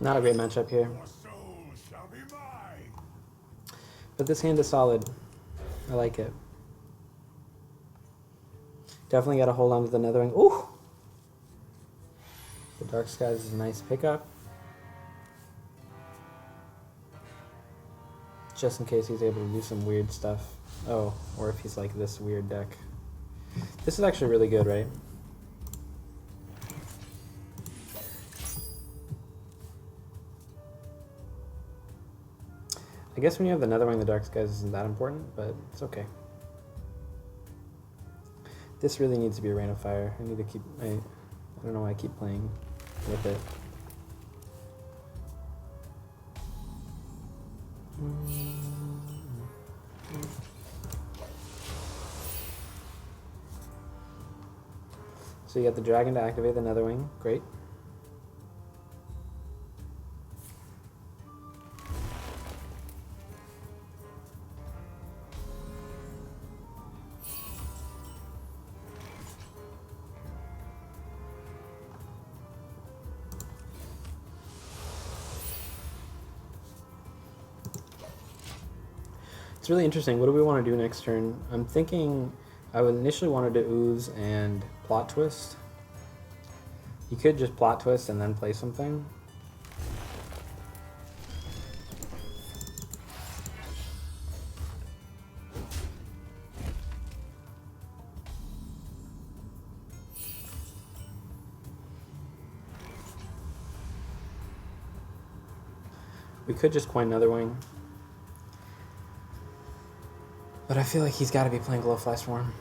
Not a great matchup here. But this hand is solid. I like it. Definitely got to hold on to the Netherwing. Ooh! The Dark Skies is a nice pickup. Just in case he's able to do some weird stuff. Oh, or if he's like this weird deck. This is actually really good, right? I guess when you have the Netherwing, the Dark Skies isn't that important, but it's okay. This really needs to be a Rain of Fire. I need to keep... I don't know why I keep playing with it. So you got the dragon to activate the Netherwing. Great. It's really interesting. What do we want to do next turn? I'm thinking I initially wanted to ooze and plot twist. You could just plot twist and then play something. We could just coin Netherwing. But I feel like he's got to be playing Glowfly Swarm.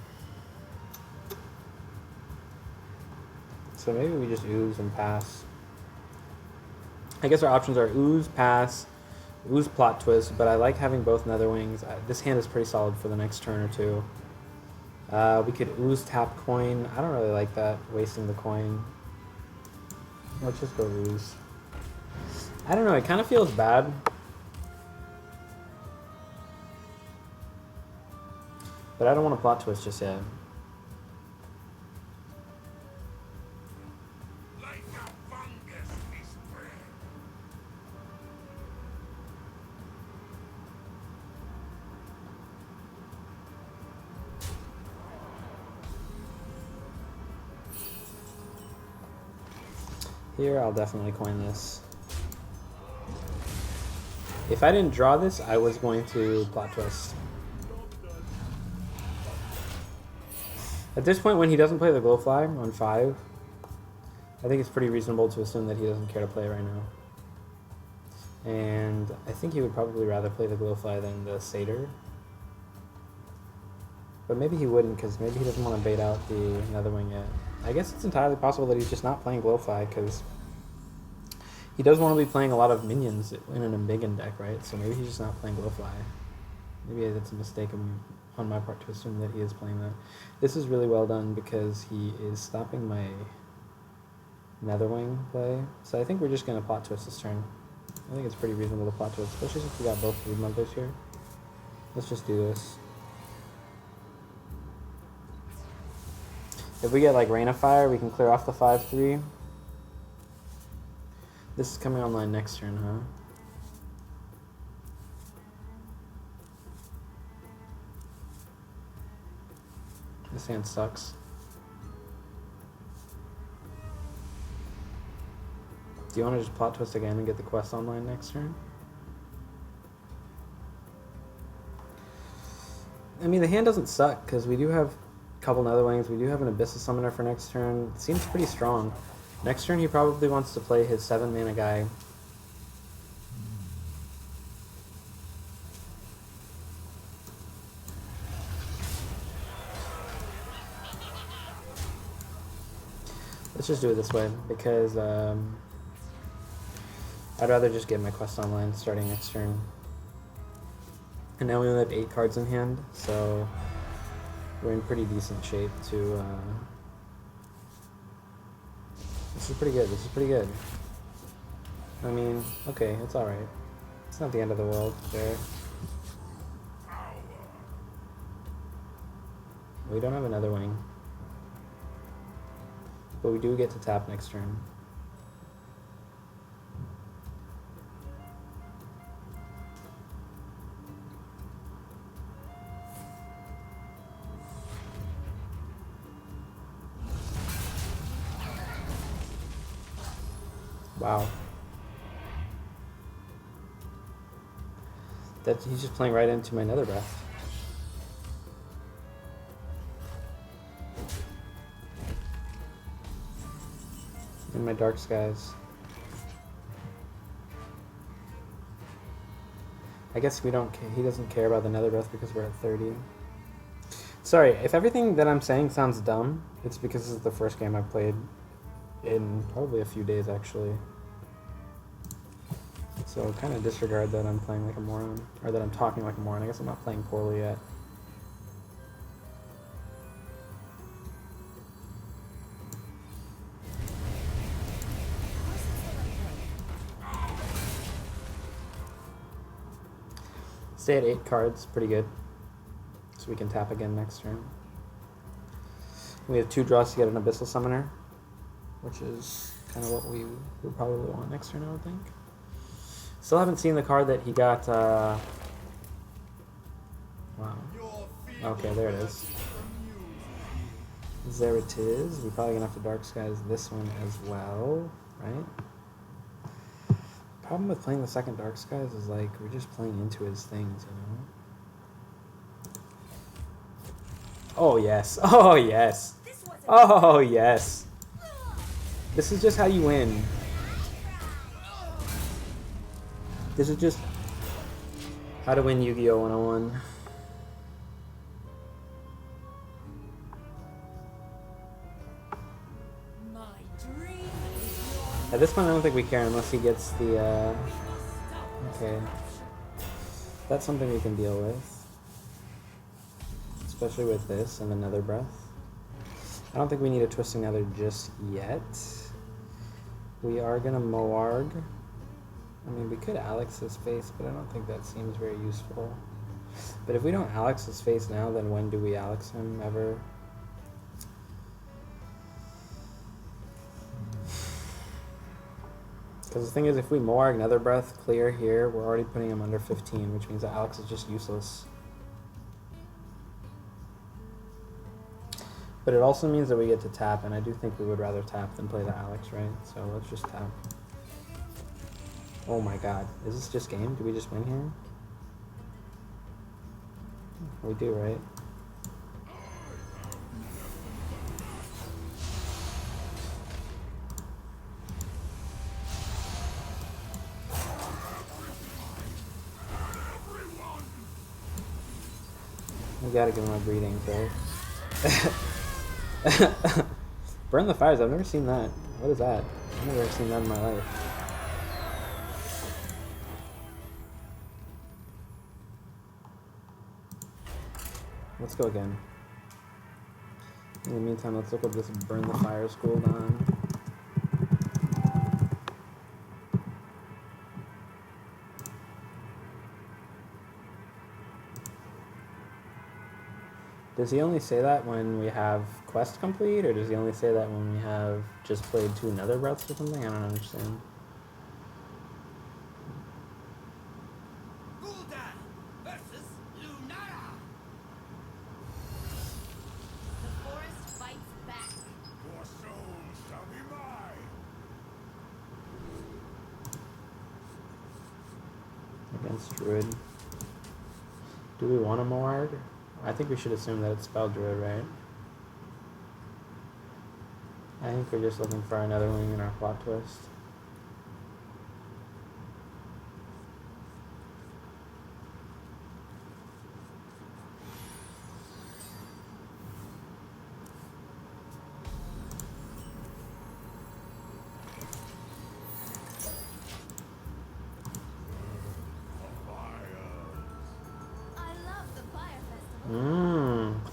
So maybe we just ooze and pass. I guess our options are ooze, pass, ooze, plot twist, but I like having both Netherwings. This hand is pretty solid for the next turn or two. We could ooze, tap, coin. I don't really like that, wasting the coin. Let's just go ooze. I don't know, it kind of feels bad. But I don't want to plot twist just yet. Here, I'll definitely coin this. If I didn't draw this, I was going to plot twist. At this point, when he doesn't play the Glowfly on 5, I think it's pretty reasonable to assume that he doesn't care to play right now. And I think he would probably rather play the Glowfly than the Satyr. But maybe he wouldn't, because maybe he doesn't want to bait out the Netherwing yet. I guess it's entirely possible that he's just not playing Glowfly, because he does want to be playing a lot of minions in an Embiggen deck, right? So maybe he's just not playing Glowfly. Maybe that's a mistake on my part to assume that he is playing that. This is really well done because he is stopping my Netherwing play. So I think we're just going to plot twist this turn. I think it's pretty reasonable to plot twist, especially since we got both Brood Mothers here. Let's just do this. If we get like Rain of Fire, we can clear off the 5/3. This is coming online next turn, huh? This hand sucks. Do you want to just plot twist again and get the quest online next turn? I mean, the hand doesn't suck, because we do have a couple Netherwings. We do have an Abyssal Summoner for next turn. It seems pretty strong. Next turn, he probably wants to play his 7-mana guy. Let's just do it this way, because I'd rather just get my quest online starting next turn. And now we only have 8 cards in hand, so we're in pretty decent shape to... This is pretty good, this is pretty good. I mean, okay, it's alright. It's not the end of the world, there. We don't have another wing. But we do get to tap next turn. Wow. He's just playing right into my nether breath. And my dark skies. I guess he doesn't care about the nether breath because we're at 30. Sorry, if everything that I'm saying sounds dumb, it's because this is the first game I've played in probably a few days, actually. So kind of disregard that I'm playing like a moron, or that I'm talking like a moron. I guess I'm not playing poorly yet. Stay at 8 cards, pretty good. So we can tap again next turn. We have 2 draws to get an Abyssal Summoner, which is kind of what we would probably want next turn, I would think. Still haven't seen the card that he got. Wow. Okay, there it is. There it is. We're probably gonna have to Dark Skies this one as well, right? Problem with playing the second Dark Skies is like we're just playing into his things, you know? Oh yes. Oh yes. Oh yes. This is just how you win. This is just how to win Yu-Gi-Oh! 101. At this point, I don't think we care unless he gets the, okay. That's something we can deal with. Especially with this and the Nether Breath. I don't think we need a Twisting Nether just yet. We are gonna Moarg. I mean, we could Alex his face, but I don't think that seems very useful. But if we don't Alex his face now, then when do we Alex him ever? Because the thing is, if we Moarg Nether Breath clear here, we're already putting him under 15, which means that Alex is just useless. But it also means that we get to tap, and I do think we would rather tap than play the Alex, right? So let's just tap. Oh my god. Is this just game? Do we just win here? We do, right? We gotta give him a breathing, right? Burn the fires, I've never seen that. What is that? I've never seen that in my life. Let's go again. In the meantime, let's look at this Burn the Fires cooldown. Does he only say that when we have quest complete, or does he only say that when we have just played 2 Nether Breaths or something? I don't understand. Against Druid. Do we want a Moarg? I think we should assume that it's Spell Druid, right? I think we're just looking for another wing in our plot twist.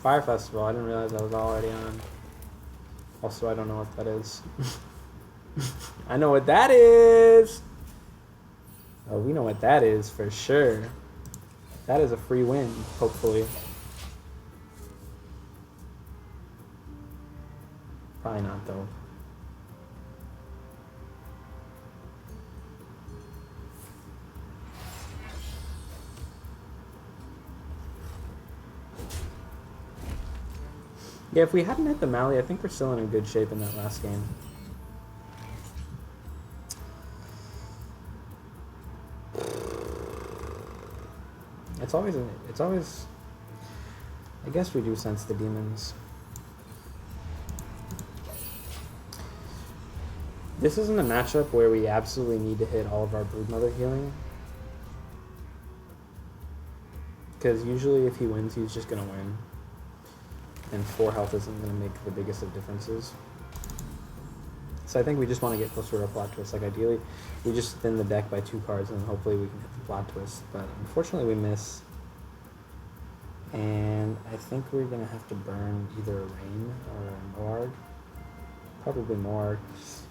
Fire Festival, I didn't realize that was already on. Also, I don't know what that is. I know what that is! Oh, we know what that is for sure. That is a free win, hopefully. Probably not, though. Yeah, if we hadn't hit the Mally, I think we're still in a good shape in that last game. It's always. I guess we do sense the demons. This isn't a matchup where we absolutely need to hit all of our Broodmother healing. Because usually if he wins, he's just going to win. And 4 health isn't going to make the biggest of differences. So I think we just want to get closer to a plot twist. Like ideally, we just thin the deck by 2 cards and hopefully we can hit the plot twist. But unfortunately we miss. And I think we're going to have to burn either Rain or Morg. Probably Morg.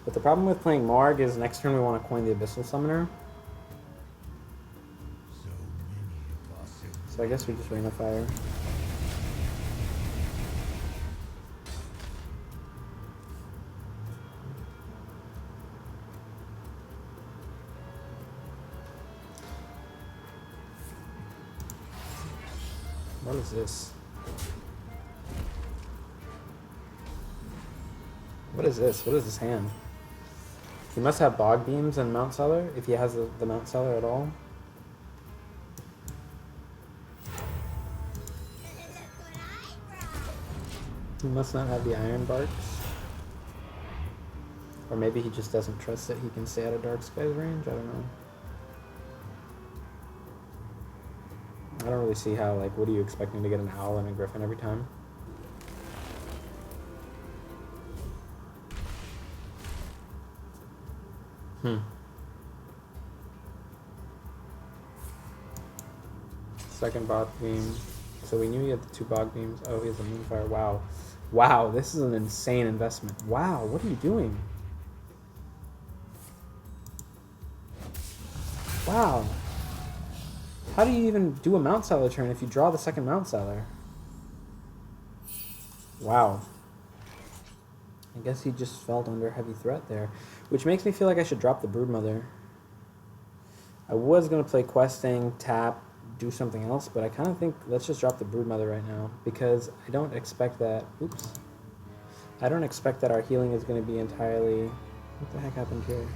But the problem with playing Morg is next turn we want to coin the Abyssal Summoner. So I guess we just Rain of Fire. What is this? What is this? What is this hand? He must have Bog Beams and Mount Cellar, if he has the Mount Cellar at all. He must not have the Iron Barks. Or maybe he just doesn't trust that he can stay out of Dark Sky's range, I don't know. I don't really see how, like, what are you expecting to get an Owl and a Griffin every time? Second Bog Beam. So we knew he had the 2 Bog Beams. Oh, he has a Moonfire. Wow. Wow, this is an insane investment. Wow, what are you doing? Wow. How do you even do a Mount Cellar turn if you draw the second Mount Cellar? Wow. I guess he just felt under heavy threat there. Which makes me feel like I should drop the Broodmother. I was going to play Questing, tap, do something else, but I kind of think let's just drop the Broodmother right now. Because I don't expect that... Oops. I don't expect that our healing is going to be entirely... What the heck happened here?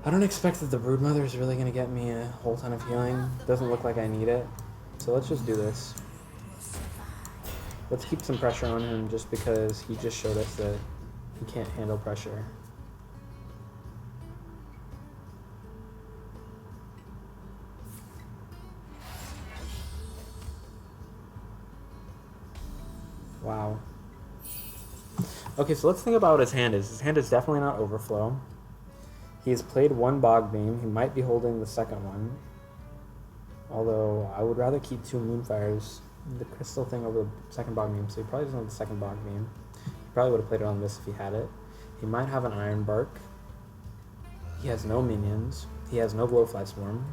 I don't expect that the Broodmother is really going to get me a whole ton of healing. Doesn't look like I need it. So let's just do this. Let's keep some pressure on him just because he just showed us that he can't handle pressure. Wow. Okay, so let's think about what his hand is. His hand is definitely not Overflow. He's played 1 Bog Beam. He might be holding the second one. Although, I would rather keep 2 Moonfires, the crystal thing over the second Bog Beam, so he probably doesn't have the second Bog Beam. He probably would have played it on this if he had it. He might have an Iron Bark. He has no minions. He has no Blowfly Swarm.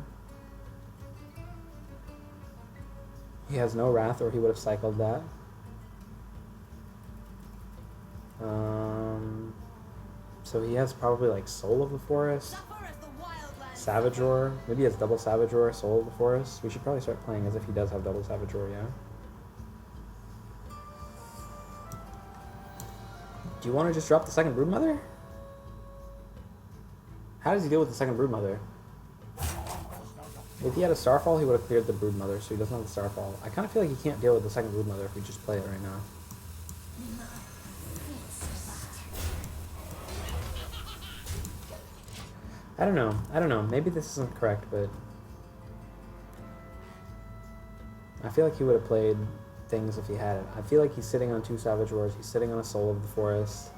He has no Wrath, or he would have cycled that. So he has probably like Soul of the Forest, Savage Roar. Maybe he has double Savage Roar, Soul of the Forest. We should probably start playing as if he does have double Savage Roar, yeah. Do you want to just drop the second Broodmother? How does he deal with the second Broodmother? If he had a Starfall, he would have cleared the Broodmother, so he doesn't have the Starfall. I kind of feel like he can't deal with the second Broodmother if we just play it right now. I don't know. Maybe this isn't correct, but I feel like he would have played things if he had it. I feel like he's sitting on 2 Savage Roars. He's sitting on a Soul of the Forest.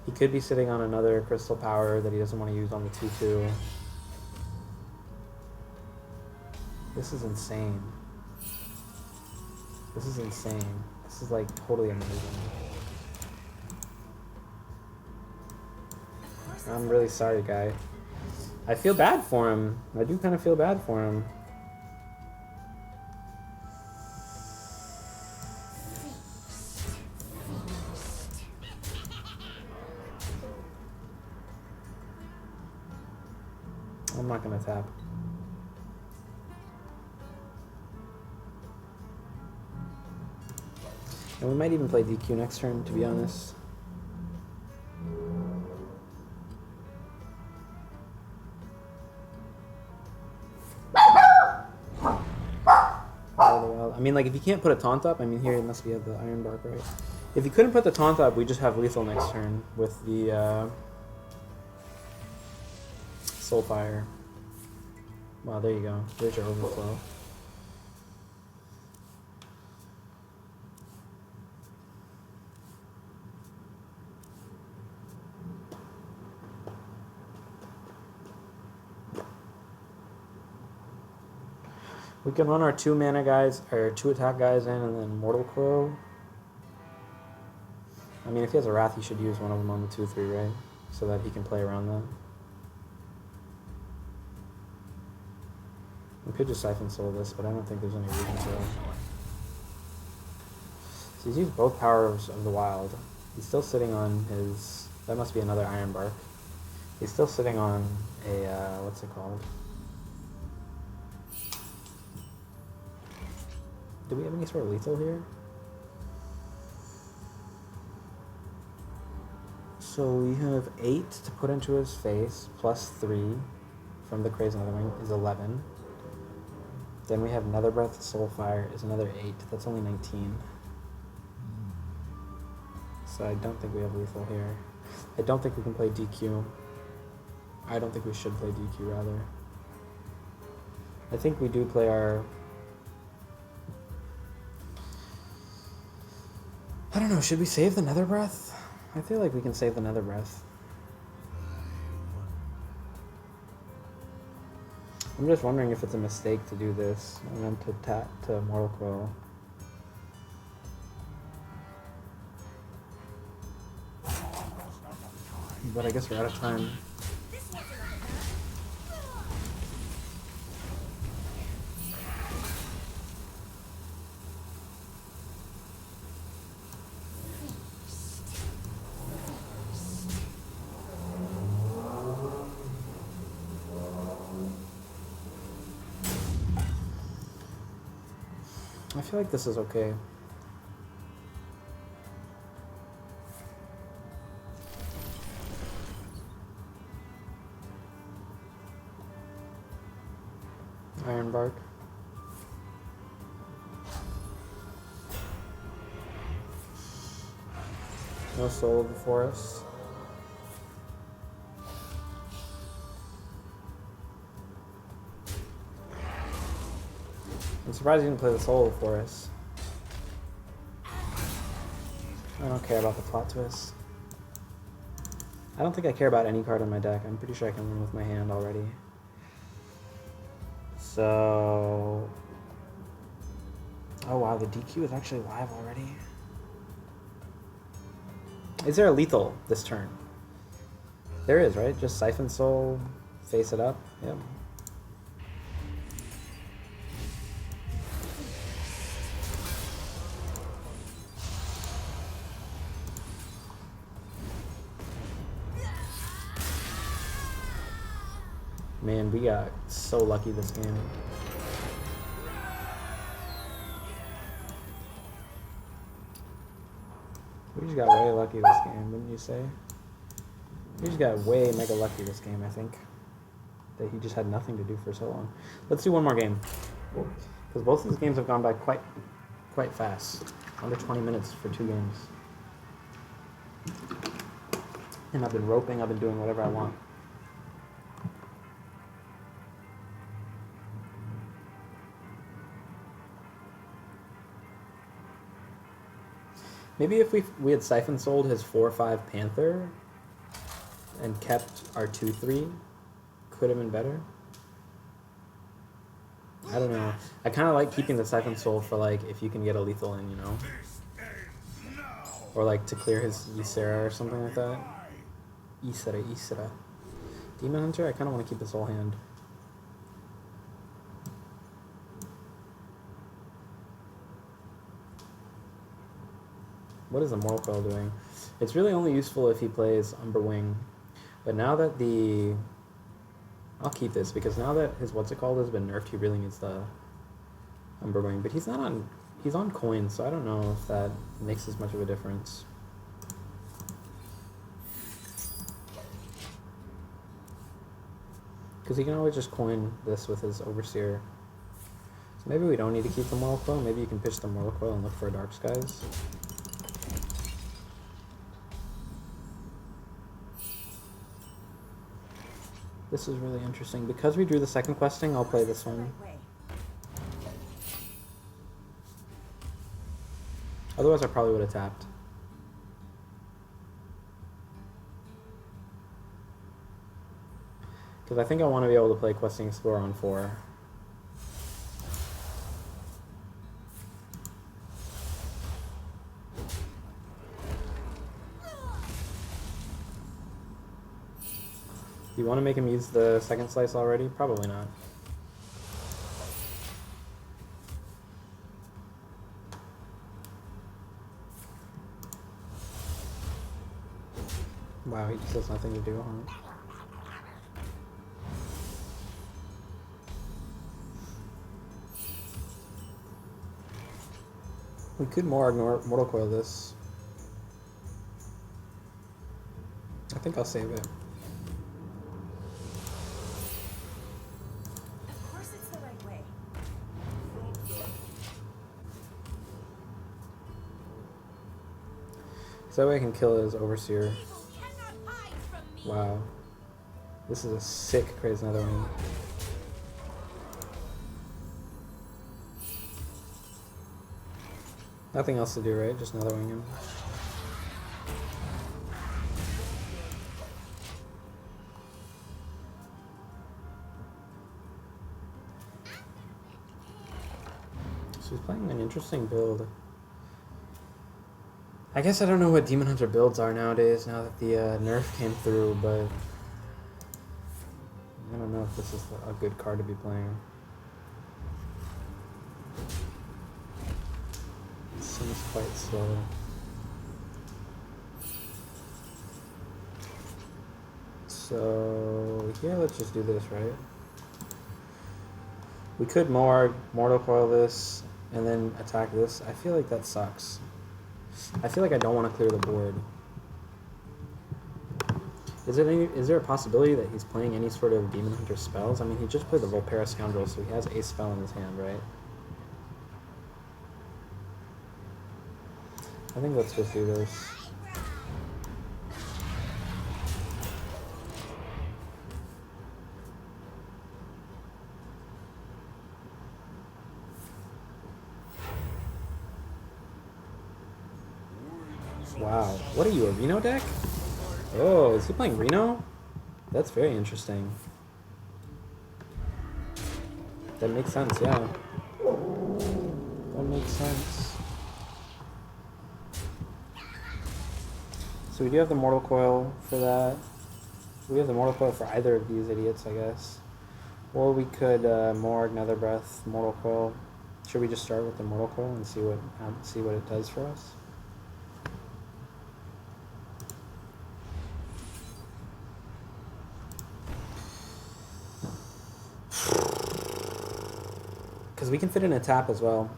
He could be sitting on another Crystal Power that he doesn't want to use on the 2/2. This is insane. This is insane. This is like totally amazing. I'm really sorry, guy. I feel bad for him. I do kind of feel bad for him. I'm not gonna tap. And we might even play DQ next turn, to be honest. I mean, like, if you can't put a taunt up, I mean, here it must be at the Iron Bark, right? If you couldn't put the taunt up, we just have lethal next turn with the Soulfire. Wow, there you go. There's your overflow. We can run our 2 mana guys, or 2 attack guys in, and then Mortal Coil. I mean, if he has a Wrath, he should use one of them on the 2/3, right? So that he can play around them. We could just Siphon Soul this, but I don't think there's any reason to. So he's used both powers of the wild. He's still sitting on his... That must be another Iron Bark. He's still sitting on a... what's it called? Do we have any sort of lethal here? So we have 8 to put into his face, plus 3 from the Crazy Netherwing is 11. Then we have Nether Breath, Soulfire is another 8. That's only 19. So I don't think we have lethal here. I don't think we can play DQ. I don't think we should play DQ, rather. I think we do play our... I don't know, should we save the Nether Breath? I feel like we can save the Nether Breath. I'm just wondering if it's a mistake to do this and then to Mortal Coil. But I guess we're out of time. I feel like this is okay. Iron Bark. No Soul of the Forest. I'm surprised you didn't play the Soul of the Forest. I don't care about the plot twist. I don't think I care about any card in my deck. I'm pretty sure I can win with my hand already. So... Oh wow, the DQ is actually live already. Is there a lethal this turn? There is, right? Just Siphon Soul, face it up. Yep. Man, we got so lucky this game. We just got way lucky this game, wouldn't you say? We just got way mega lucky this game, I think. That he just had nothing to do for so long. Let's do one more game. Because both of these games have gone by quite fast. Under 20 minutes for 2 games. And I've been roping, I've been doing whatever I want. Maybe if we had Siphon Sold his 4/5 Panther and kept our 2/3, could have been better. I don't know. I kind of like keeping the Siphon Soul for like if you can get a lethal in, you know, or like to clear his Ysera or something like that. Ysera. Demon Hunter. I kind of want to keep his whole hand. What is the Mortal Coil doing? It's really only useful if he plays Umberwing. But now that the... I'll keep this, because now that his what's it called has been nerfed, he really needs the Umberwing. But he's not on... He's on coins, so I don't know if that makes as much of a difference. Because he can always just coin this with his Overseer. So maybe we don't need to keep the Mortal Coil. Maybe you can pitch the Mortal Coil and look for Dark Skies. This is really interesting. Because we drew the second questing, I'll play this one. Otherwise, I probably would have tapped. Because I think I want to be able to play Questing Explorer on 4. Do you want to make him use the second slice already? Probably not. Wow, he just has nothing to do, huh? We could more ignore Mortal Coil this. I think I'll save it. Of course it's the right way. So that way I can kill his Overseer. Evil cannot hide from me. Wow. This is a sick Crazy Netherwing. Nothing else to do, right? Just Netherwing him. So he's playing an interesting build. I guess I don't know what Demon Hunter builds are nowadays, now that the nerf came through, but I don't know if this is a good card to be playing. It seems quite slow. So here, let's just do this, right? We could Mortal Coil this and then attack this. I feel like that sucks. I feel like I don't want to clear the board. Is there a possibility that he's playing any sort of Demon Hunter spells? I mean, he just played the Volpera Scoundrel, so he has a spell in his hand, right? I think let's just do this. Wow, what are you, a Reno deck? Oh, is he playing Reno? That's very interesting. That makes sense, yeah. That makes sense. So we do have the Mortal Coil for that. We have the Mortal Coil for either of these idiots, I guess. Or we could Morg, Nether Breath, Mortal Coil. Should we just start with the Mortal Coil and see what it does for us? Because we can fit in a tap as well.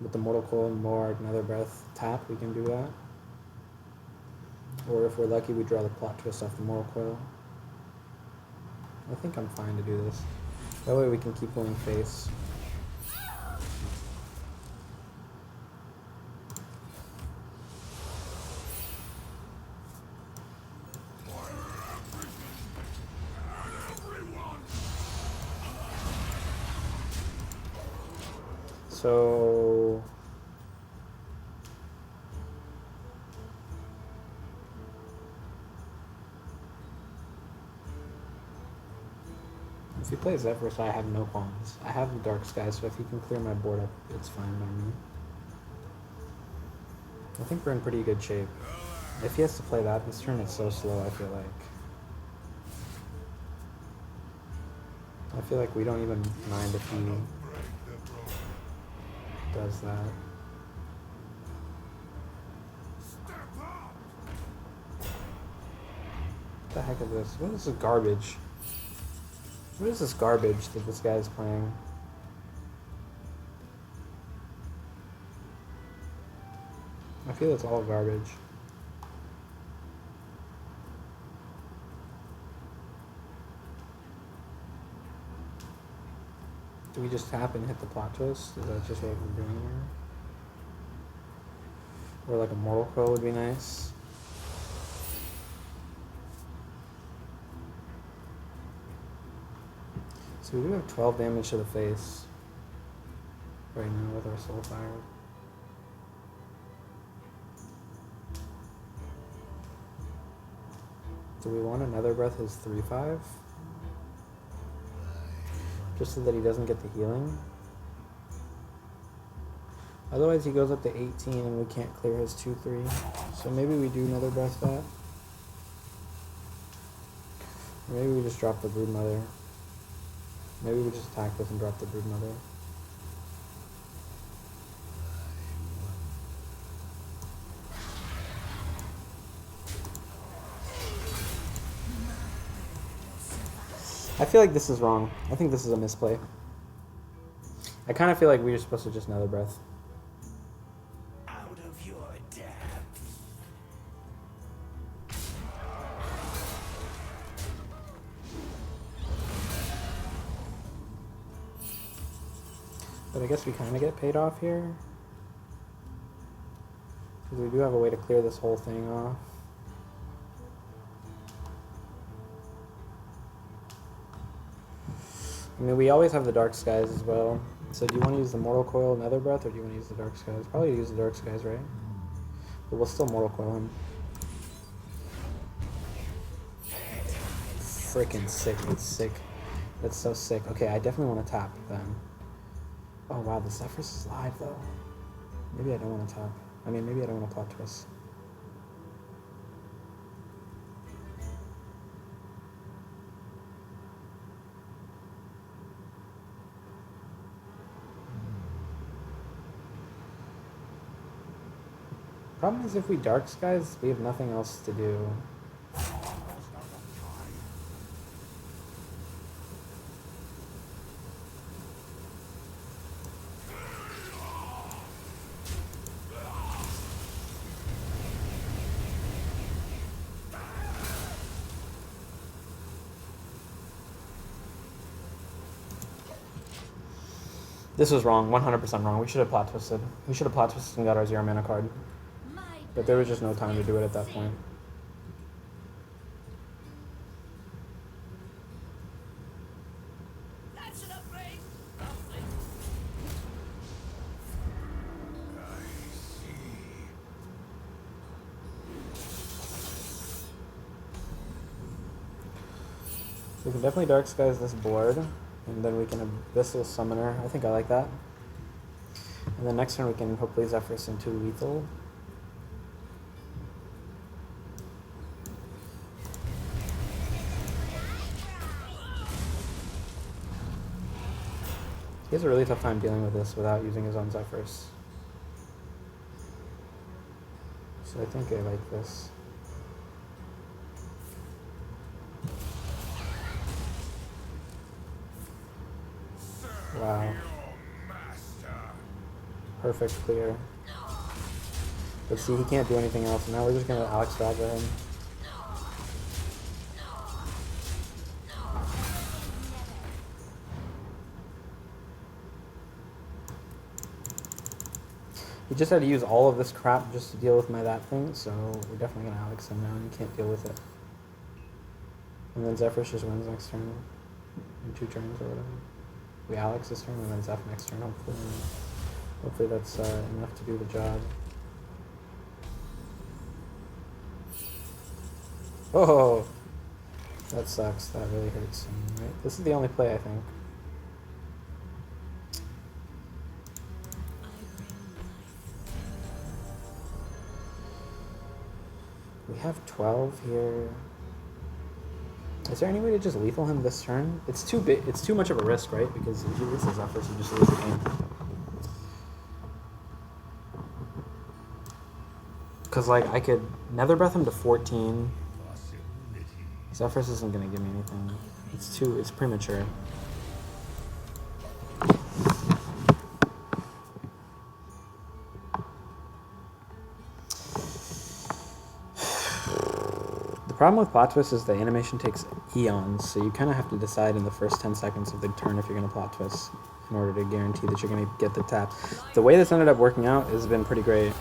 With the Mortal Coil, Morg, Nether Breath, tap, we can do that. Or if we're lucky, we draw the Plot Twist off the Mortal Coil. I think I'm fine to do this. That way we can keep pulling face. So if he plays Zephyros, I have no qualms. I have the Dark Sky, so if he can clear my board up, it's fine by me. I think we're in pretty good shape. If he has to play that, this turn is so slow, I feel like we don't even mind if he does that. What the heck is this? What is this garbage? What is this garbage that this guy is playing? I feel it's all garbage. Do we just tap and hit the plot twist? Is that just what we're doing here? Or like a mortal coil would be nice. So we do have 12 damage to the face right now with our soul fire. Do we want another breath his 3/5? Just so that he doesn't get the healing. Otherwise he goes up to 18 and we can't clear his 2/3. So maybe we do another breath that. Or maybe we just drop the Broodmother. Maybe we just attack this and drop the Broodmother. I feel like this is wrong. I think this is a misplay. I kind of feel like we were supposed to just another breath. Out of your depth. But I guess we kind of get paid off here. Because we do have a way to clear this whole thing off. I mean, we always have the Dark Skies as well. So do you want to use the Mortal Coil Nether Breath, or do you want to use the Dark Skies? Probably use the Dark Skies, right? But we'll still Mortal Coil him. Freaking sick. That's sick. That's so sick. Okay, I definitely want to tap then. Oh wow, the Zephyrus is live though. Maybe I don't want to tap. I mean, maybe I don't want to plot twist. Problem is, if we Dark Skies, we have nothing else to do. This was wrong, 100% wrong. We should have plot twisted. We should have plot twisted and got our 0 mana card. But there was just no time to do it at that point. That's an upgrade. We can definitely Dark Skies this board, and then we can Abyssal Summoner. I think I like that. And then next turn we can hopefully Zephyrus into lethal. He has a really tough time dealing with this without using his own Zephyrus. So I think I like this. Wow. Perfect clear. But see, he can't do anything else. Now we're just going to Alex Raja him. He just had to use all of this crap just to deal with my that thing, so we're definitely going to Alex him now, and he can't deal with it. And then Zephyrus just wins next turn, in 2 turns or whatever. We Alex this turn, and then Zeph next turn, hopefully. Hopefully that's enough to do the job. Oh! That sucks, that really hurts him, right? This is the only play, I think. We have 12 here. Is there any way to just lethal him this turn? It's too big. It's too much of a risk, right? Because if he loses Zephyrus, you just lose the game. Because like I could Nether Breath him to 14. Zephyrus isn't gonna give me anything. It's premature. The problem with plot twist is the animation takes eons, so you kind of have to decide in the first 10 seconds of the turn if you're going to plot twist. in order to guarantee that you're going to get the tap. The way this ended up working out has been pretty great.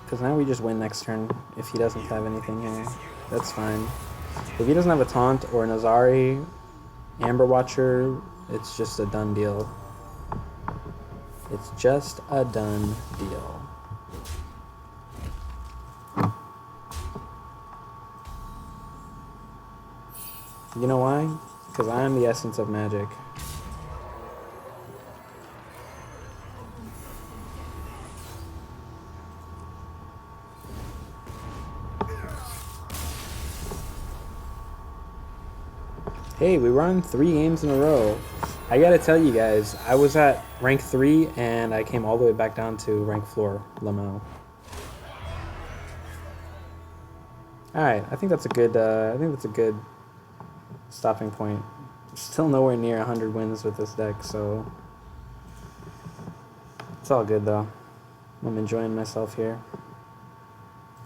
Because now we just win next turn if he doesn't have anything here. That's fine. If he doesn't have a taunt or an Azari, Amber Watcher, it's just a done deal. It's just a done deal. You know why? Because I am the essence of magic. Hey, we won 3 games in a row. I gotta tell you guys, I was at rank 3 and I came all the way back down to rank 4, Lamau. Alright, I think that's a good stopping point. Still nowhere near 100 wins with this deck, so it's all good though. I'm enjoying myself here.